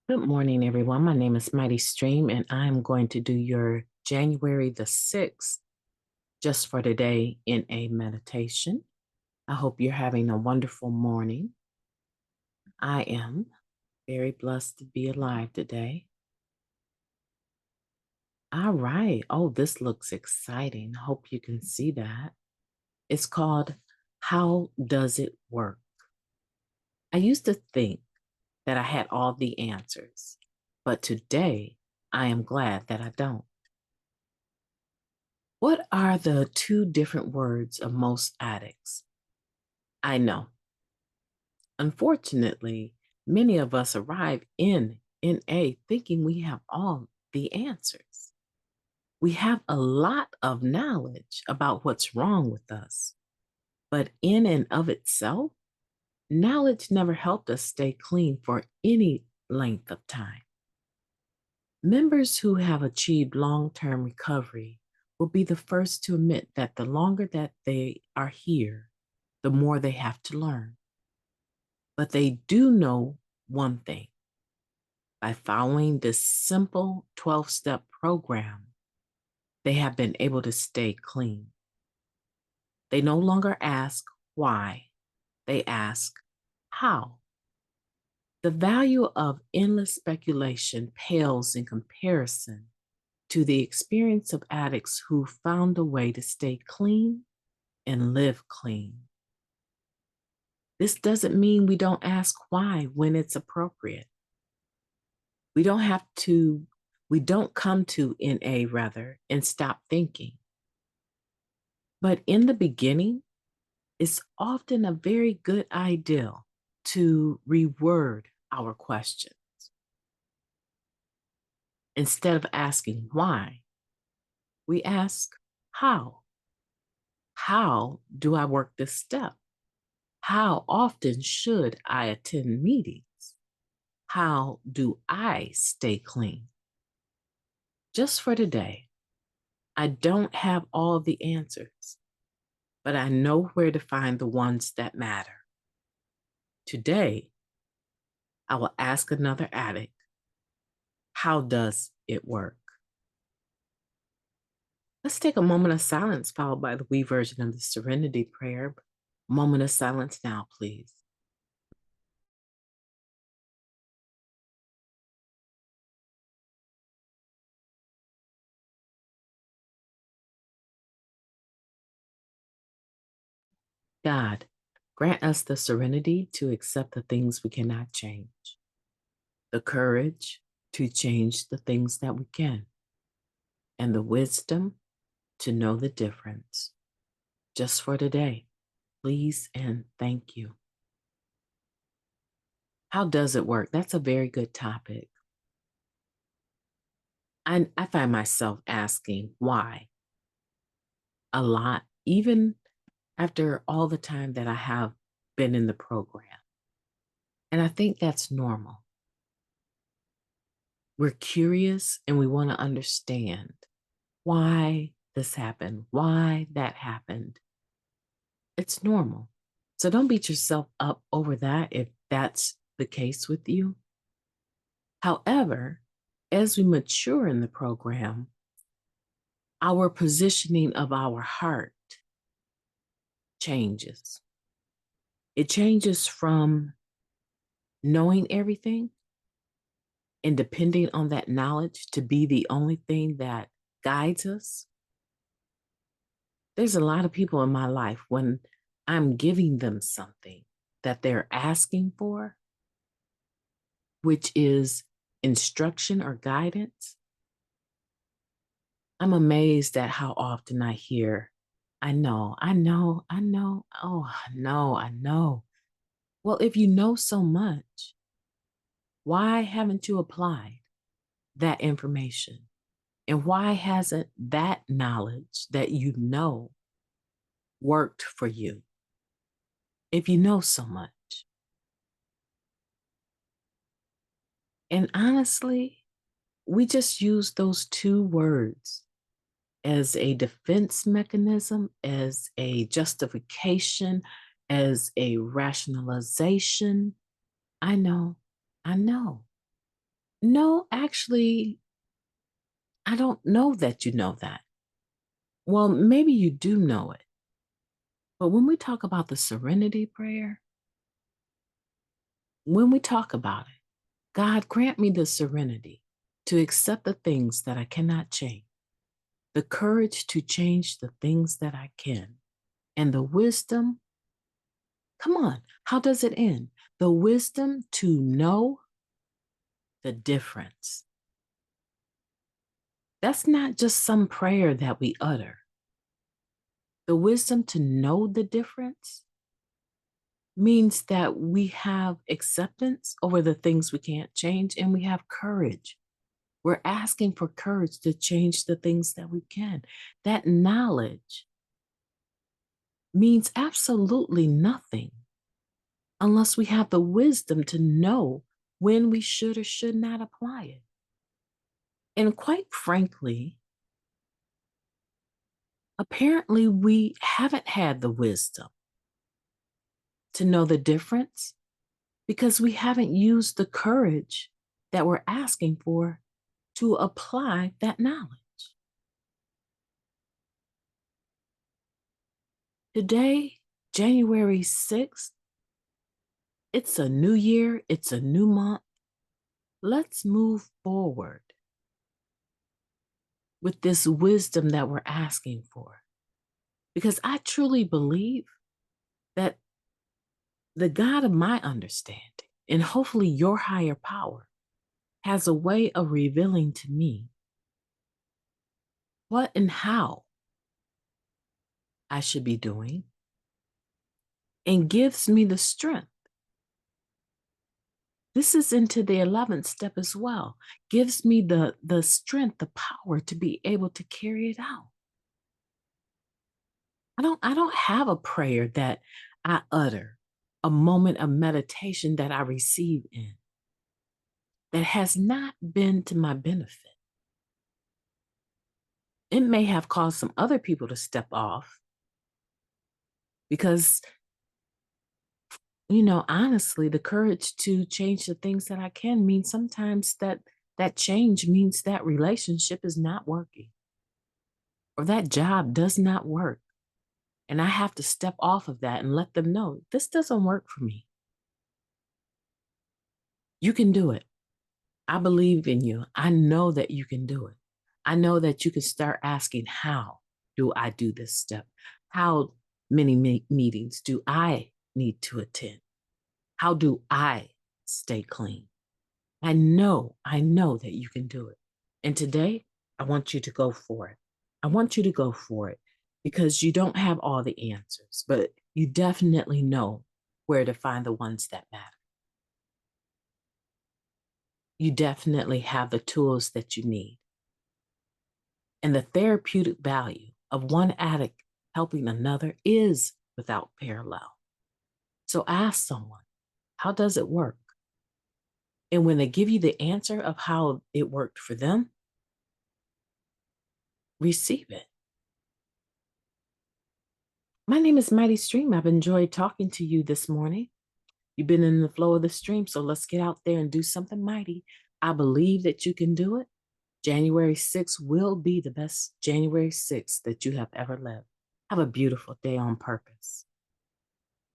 Good morning, everyone. My name is Mighty Stream, and I'm going to do your January the 6th just for today in a meditation. I hope you're having a wonderful morning. I am very blessed to be alive today. All right. Oh, this looks exciting. Hope you can see that. It's called How Does It Work? I used to think that I had all the answers, but today I am glad that I don't. What are the two different words of most addicts? I know. Unfortunately, many of us arrive in NA thinking we have all the answers. We have a lot of knowledge about what's wrong with us, but in and of itself, knowledge never helped us stay clean for any length of time. Members who have achieved long-term recovery will be the first to admit that the longer that they are here, the more they have to learn. But they do know one thing. By following this simple 12-step program, they have been able to stay clean. They no longer ask why, they ask how. The value of endless speculation pales in comparison to the experience of addicts who found a way to stay clean and live clean. This doesn't mean we don't ask why when it's appropriate. We don't come to NA rather and stop thinking. But in the beginning, it's often a very good idea to reword our questions. Instead of asking why, we ask how. How do I work this step? How often should I attend meetings? How do I stay clean? Just for today, I don't have all the answers, but I know where to find the ones that matter. Today, I will ask another addict, how does it work? Let's take a moment of silence followed by the we version of the Serenity Prayer. Moment of silence now, please. God, grant us the serenity to accept the things we cannot change, the courage to change the things that we can, and the wisdom to know the difference. Just for today, please and thank you. How does it work? That's a very good topic. I find myself asking why a lot, even after all the time that I have been in the program. And I think that's normal. We're curious and we want to understand why this happened, why that happened. It's normal. So don't beat yourself up over that if that's the case with you. However, as we mature in the program, our positioning of our heart changes. It changes from knowing everything and depending on that knowledge to be the only thing that guides us. There's a lot of people in my life when I'm giving them something that they're asking for, which is instruction or guidance. I'm amazed at how often I hear, I know, I know, I know, oh, I know, I know. Well, if you know so much, why haven't you applied that information? And why hasn't that knowledge that you know worked for you if you know so much? And honestly, we just use those two words as a defense mechanism, as a justification, as a rationalization. I know, I know. No, actually, I don't know that you know that. Well, maybe you do know it. But when we talk about the serenity prayer, when we talk about it, God grant me the serenity to accept the things that I cannot change, the courage to change the things that I can, and the wisdom. Come on, how does it end? The wisdom to know the difference. That's not just some prayer that we utter. The wisdom to know the difference means that we have acceptance over the things we can't change and we have courage. We're asking for courage to change the things that we can. That knowledge means absolutely nothing unless we have the wisdom to know when we should or should not apply it. And quite frankly, apparently we haven't had the wisdom to know the difference because we haven't used the courage that we're asking for to apply that knowledge. Today, January 6th, it's a new year, it's a new month. Let's move forward with this wisdom that we're asking for. Because I truly believe that the God of my understanding, and hopefully your higher power, has a way of revealing to me what and how I should be doing and gives me the strength. This is into the 11th step as well. Gives me the strength, the power to be able to carry it out. I don't have a prayer that I utter, a moment of meditation that I receive in that has not been to my benefit. It may have caused some other people to step off because, honestly, the courage to change the things that I can means sometimes that change means that relationship is not working or that job does not work. And I have to step off of that and let them know this doesn't work for me. You can do it. I believe in you. I know that you can do it. I know that you can start asking, how do I do this step? How many meetings do I need to attend? How do I stay clean? I know that you can do it. And today, I want you to go for it. I want you to go for it because you don't have all the answers, but you definitely know where to find the ones that matter. You definitely have the tools that you need. And the therapeutic value of one addict helping another is without parallel. So ask someone, how does it work? And when they give you the answer of how it worked for them, receive it. My name is Mighty Stream. I've enjoyed talking to you this morning. You've been in the flow of the stream, so let's get out there and do something mighty. I believe that you can do it. January 6th will be the best January 6th that you have ever lived. Have a beautiful day on purpose.